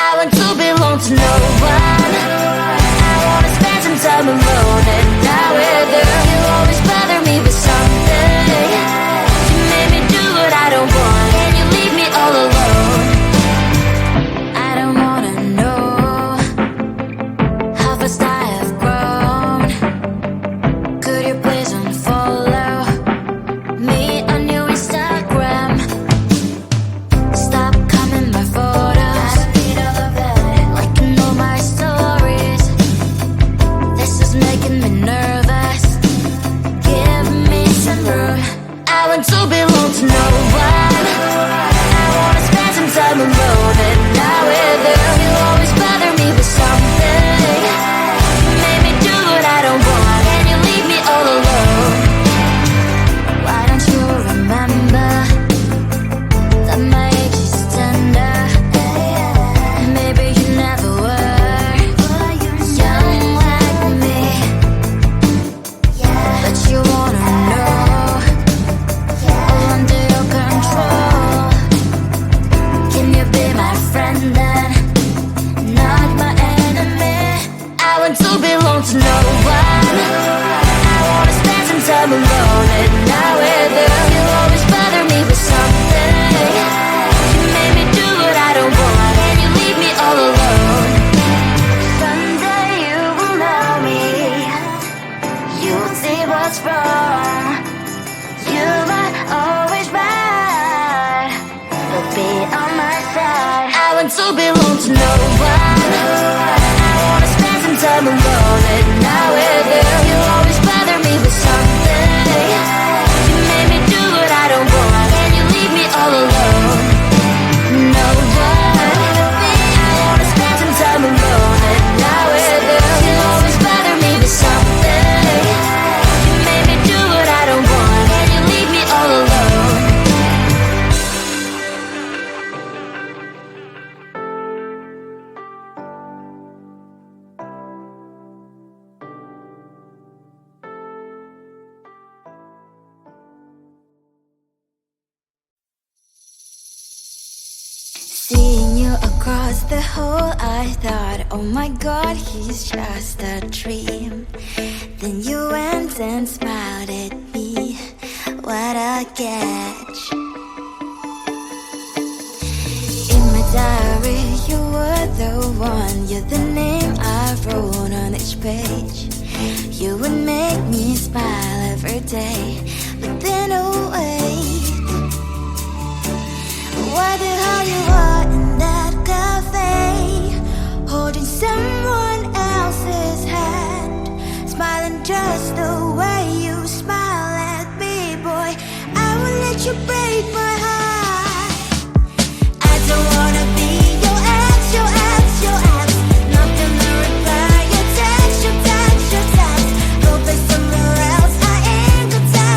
I want to belong to no one. I wanna spend some time alone and die with her. You always bother me with something. You made me do what I don't want, and you leave me all alone. I don't wanna know how fast I have grown. Could you please unfollow me on your Instagram? Stop coming my photos. I need all of that, liking all my stories. This is making me nervous. Give me some room. I want to belong to no one. I wanna spend some time alone and not with her. You always bother me with something. You made me do what I don't want, and you leave me all alone. Why don't you remember that my age is tender? Maybe you never were young like me, but you wanna know all under your control. Can you be my friend then, not my enemy? I want to belong to no one. I wanna spend some time alone and not with her. You always bother me with something. You made me do what I don't want, and you leave me all alone. Someday you will know me. You'll see what's wrong. You might always right, but be on my side. I want to belong to no one. I wanna spend some time alone and not with her. You always bother me with something. You made me do what I don't want, and you leave me all alone. No one. I wanna spend some time alone and not with her. You always bother me with something. You made me do what I don't want, and you leave me all alone. Seeing you across the hall, I thought, oh my god, he's just a dream. Then you went and smiled at me. What a catch. In my diary, you were the one. You're the name I wrote on each page. You would make me smile every day. But then, oh wait, why the hell you are in that cafe, holding someone else's hand, smiling just the way you smile at me, boy. I will let you break my heart. I don't wanna be your ex, your ex, your ex. Not gonna reply your text, your text, your text. Go play somewhere else. I ain't got time.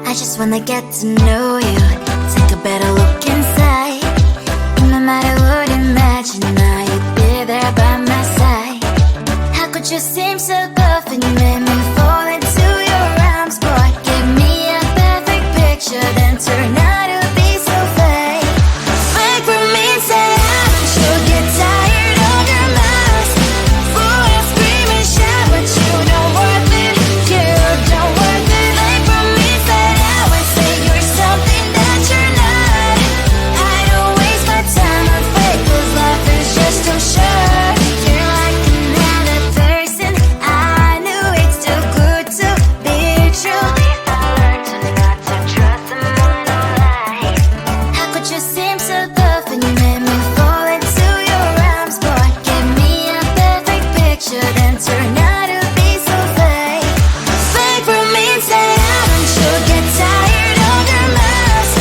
I just wanna get to know you, take a better look inside. No matter what, imagine now you'd be there by my side. How could you seem so good when you made me fall into your arms? Boy, give me a perfect picture, then turn out to be so fake. Fake for me, say I'm sure get tired of your mask. Fool and scream and shout, but you don't worth it. You don't worth it. Fake for me, say I would say you're something that you're not. I don't waste my time on fake, 'cause life is just too short. You're like another person. I knew it's too good to be true. I learned to not to trust someone online. How could you seem so good when you made me fall into your arms? Boy, give me a perfect picture, then turn out to be so fake. Fake for me, say I'm sure get tired of your mask.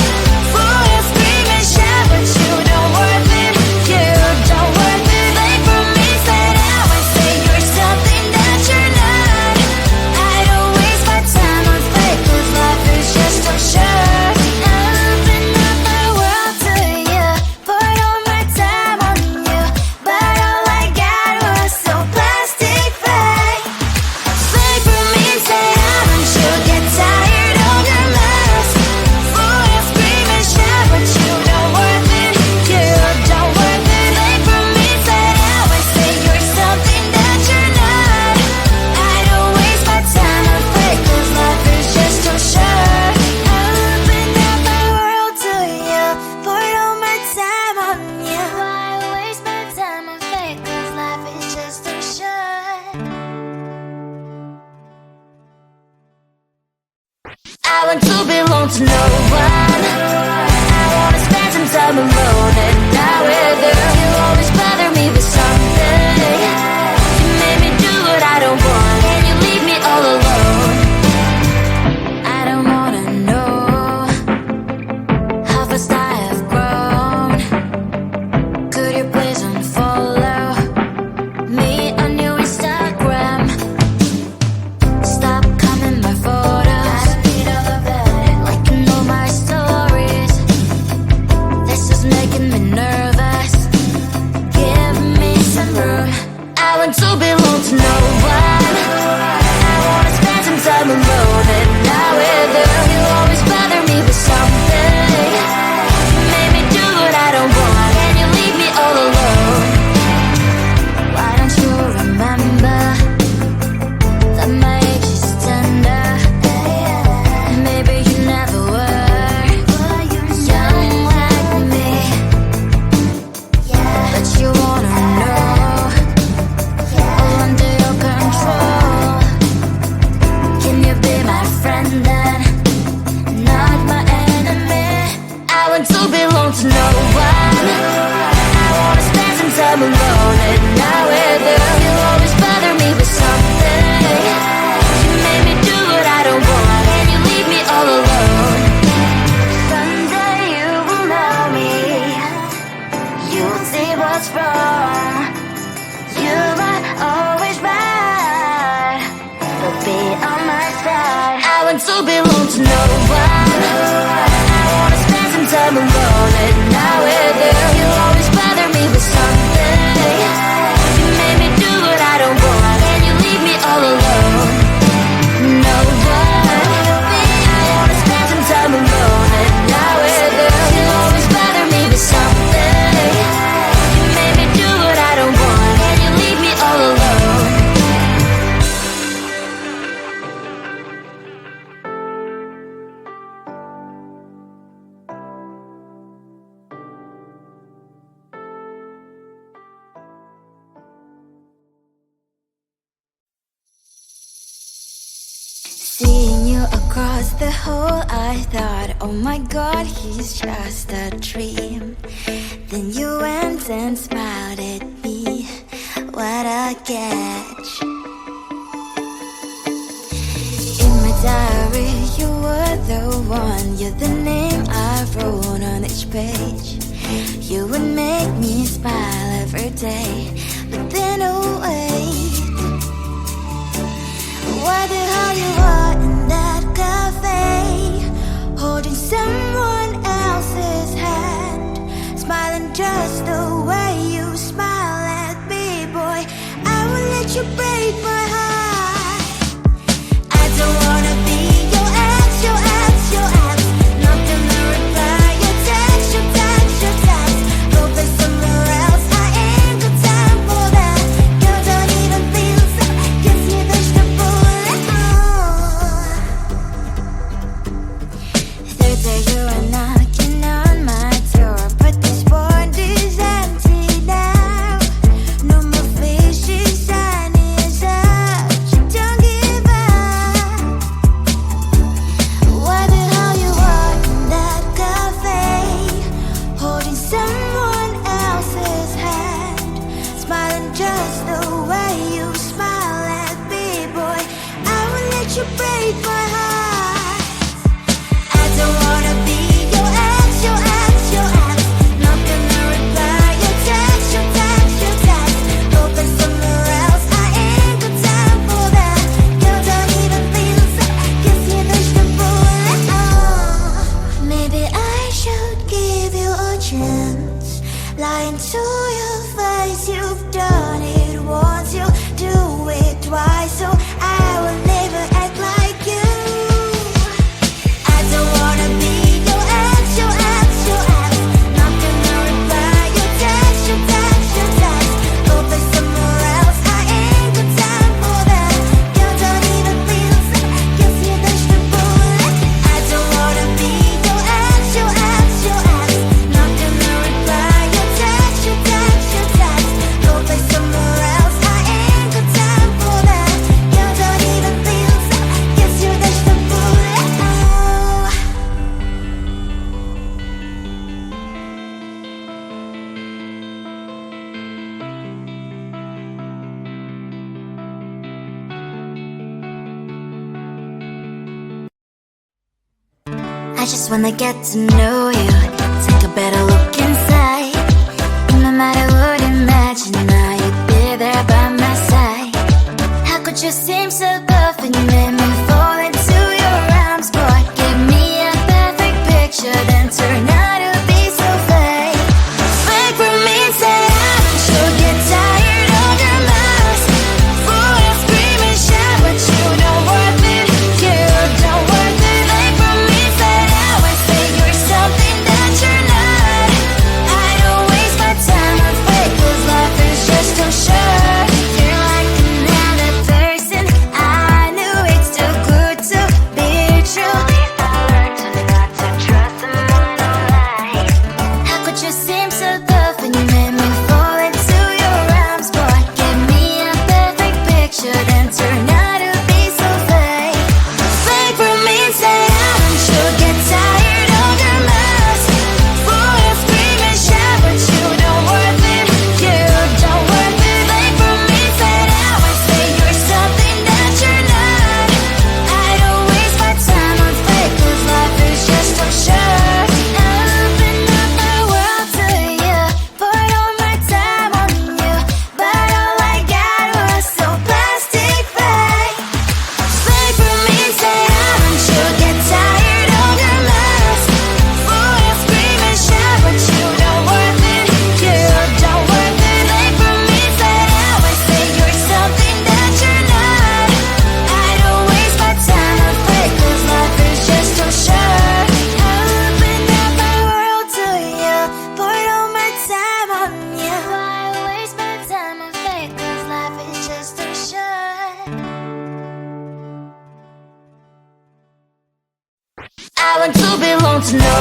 Fool and scream and shout, but you don't worth it. You don't worth it. Fake for me, say I would say you're something that you're not. I don't waste my time on fake, 'cause life is just too short. I open up my world to you, poured all my time on you, but all I got was so plastic fake. Fake for me, say I'm sure get tired of your mask. Fool and scream and shout, but you don't worth it. You don't worth it. Fake for me, say I would say you're something that you're not. I don't waste my time on fake, 'cause life is just too short. I opened up my world to you, poured all my time on you. Why waste my time on fake, 'cause life is just too short. I want to belong to no one. I wanna spend some time alone and die with you. You always bother me with something. You made me do what I don't want, and you leave me all alone. I don't wanna know how fast I have grown. Could you please unfollow me on your Instagram? Stop commenting my photos. I read all of that, liking all my stories. This is making me nervous. Give me some room. I want to belong to no one. I wanna spend some time alone and not with you. You always bother me with something. You made me do what I don't want, and you leave me all alone. Why don't you remember that my age is tender? Maybe you never were young like me, but you wanna know all under your control. Can you be my friend then, not my enemy? I want to belong to no one. I wanna spend some time alone and not with you. You always bother me with something. You made me do what I don't want, and you leave me all alone. Someday you will know me. You'll see what's wrong. You might always right, but be on my side. I want to belong to no one. I wanna spend some time alone and not with you. You always bother me with something. You made me do what I don't want, and you leave me all alone. No one. I wanna spend some time alone and not with you. You always bother me with something. You made me do what I don't want, and you leave me all alone. Seeing you across the hall, I thought, oh my god, he's just a dream. Then you went and smiled at me. What a catch. In my diary, you were the one. You're the name I wrote on each page. You would make me smile every day. But then, oh wait, what the hell you are in that cafe? break my heart. I don't wanna be your ex, your ex, your ex. Not gonna reply your text, your text, your text. Open somewhere else, I ain't got time for that. You don't even feel so, guess you dodged the bullet. Oh, maybe I should give you a chance. Lying to your face, you've done it once, you do it twice, so I will never act like you. I don't wanna be your ex, your ex, your ex. Not gonna reply your text, your text, your text. Open somewhere else, I ain't got time for that. You don't even feel so, guess you dodged the bullet. I don't wanna be your ex, your ex, your ex. Not gonna reply your text, your text, your text. Open somewhere else, I ain't got time for that. You don't even feel so, guess you dodged the bullet. Oh. I just wanna get to know you, take a better look inside. And no matter what, imagine now you'd be there by my side. How could you seem so perfect, you made me fall into your arms, boy. Give me a perfect picture, then turn out to be so fake. Fake for me, say I should get tired of your mask. Fool, you scream and shout, but you don't worth it, you don't worth it. Fake for me, say I would say you're something that you're not. I don't waste my time on fake, 'cause life is just too short. You're like another person, I knew it's too good to be true. I learned to not to trust someone online. How could you seem so tough and you made me fall into your arms, boy? Give me a perfect picture, then turn out to be so fake. Fake for me, say I should get tired of your mask. Fool, you scream and shout, but you don't worth it, you don't worth it. Fake for me, say I would say you're something that you're not. I don't waste my time on fake, 'cause life is just too short. I open up my world to you, poured all my time on you, but all I got was so plastic fake. Fake for me, say I should get tired of your mask. Fool, you scream and shout, but you don't worth it, you don't worth it. Fake for me, say I would say you're something that you're not. I don't waste my time on fake, 'cause life is just too short. I opened up my world to you, poured all my time on you. Why waste my time on fake, 'cause life is just too short. I want to belong to no